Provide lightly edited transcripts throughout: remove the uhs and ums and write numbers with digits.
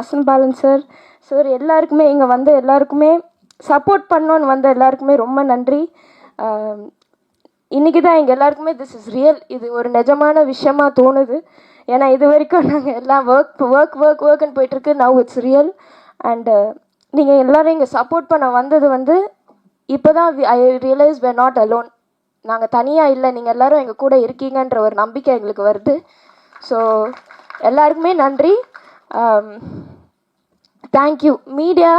Vasanth Balan sir sir எல்லாருக்குமே இங்கே வந்த எல்லாருக்குமே சப்போர்ட் பண்ணோன்னு வந்த எல்லாருக்குமே ரொம்ப நன்றி. இன்றைக்கி தான் எங்கள் எல்லாருக்குமே திஸ் இஸ் ரியல், இது ஒரு நிஜமான விஷயமா தோணுது. ஏன்னா இது வரைக்கும் நாங்கள் எல்லாம் ஒர்க்குன்னு போயிட்டுருக்கு. Now it's real. அண்டு நீங்கள் எல்லோரும் இங்கே சப்போர்ட் பண்ண வந்தது வந்து இப்போ தான் ஐ ரியலைஸ் we're நாட் அலோன். நாங்கள் தனியாக இல்லை, நீங்கள் எல்லோரும் எங்கள் கூட இருக்கீங்கன்ற ஒரு நம்பிக்கை எங்களுக்கு வருது. ஸோ எல்லாருக்குமே நன்றி. தேங்க்யூ மீடியா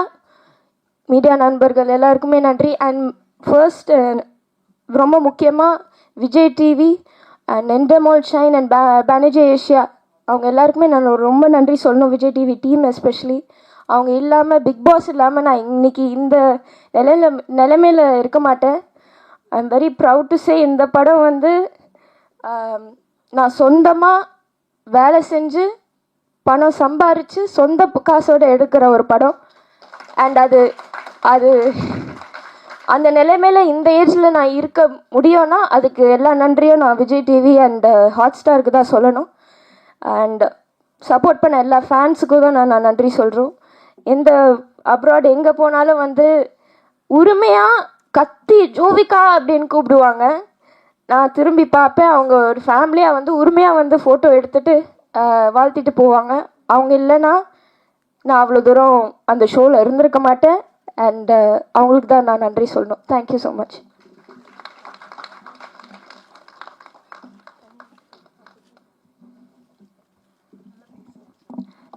நண்பர்கள் எல்லாருக்குமே நன்றி. அண்ட் ஃபர்ஸ்ட் ரொம்ப முக்கியமாக Vijay TV and Endemol Shine and Banijay Asia அவங்க எல்லாருக்குமே நான் ரொம்ப நன்றி சொல்லணும். விஜய் டிவி டீம் எஸ்பெஷலி அவங்க இல்லாமல், பிக் பாஸ் இல்லாமல் நான் இன்னைக்கு இந்த நிலைமையில் இருக்க மாட்டேன். I am very proud to say இந்த படம் வந்து நான் சொந்தமாக வேலை செஞ்சு பணம் சம்பாரித்து சொந்த காசோடு எடுக்கிற ஒரு படம். அண்ட் அது அந்த நிலைமையில் இந்த ஏஜில் நான் இருக்க முடியும்னா அதுக்கு எல்லா நன்றியும் நான் விஜய் டிவி அண்ட் ஹாட் ஸ்டாருக்கு தான் சொல்லணும். அண்ட் சப்போர்ட் பண்ண எல்லா ஃபேன்ஸுக்கும் தான் நான் நன்றி சொல்கிறோம். எந்த அப்ராட் எங்கே போனாலும் வந்து உரிமையாக கத்தி ஜோவிகா அப்படின்னு கூப்பிடுவாங்க. நான் திரும்பி பார்ப்பேன், அவங்க ஒரு ஃபேமிலியாக வந்து உரிமையாக வந்து ஃபோட்டோ எடுத்துகிட்டு வாழ்த்திட்டு போவாங்க. அவங்க இல்லைன்னா நான் அவ்வளோ தூரம் அந்த ஷோவில் இருந்திருக்க மாட்டேன். அண்ட் அவங்களுக்கு தான் நான் நன்றி சொல்லணும். Thank you so much.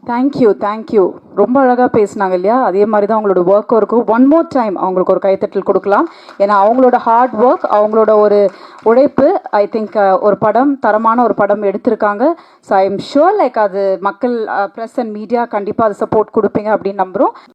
தேங்க்யூ ரொம்ப அழகாக பேசினாங்க இல்லையா? அதே மாதிரி தான் அவங்களோட ஒர்க்கும் இருக்கும். ஒன் மோர் டைம் அவங்களுக்கு ஒரு கைத்தட்டல் கொடுக்கலாம். ஏன்னா அவங்களோட ஹார்ட் ஒர்க், அவங்களோட ஒரு உழைப்பு, ஐ திங்க் ஒரு படம், தரமான ஒரு படம் எடுத்திருக்காங்க. So I am sure like அது மக்கள், ப்ரெஸ் அண்ட் மீடியா கண்டிப்பாக அது சப்போர்ட் கொடுப்பீங்க அப்படின்னு நம்புகிறோம்.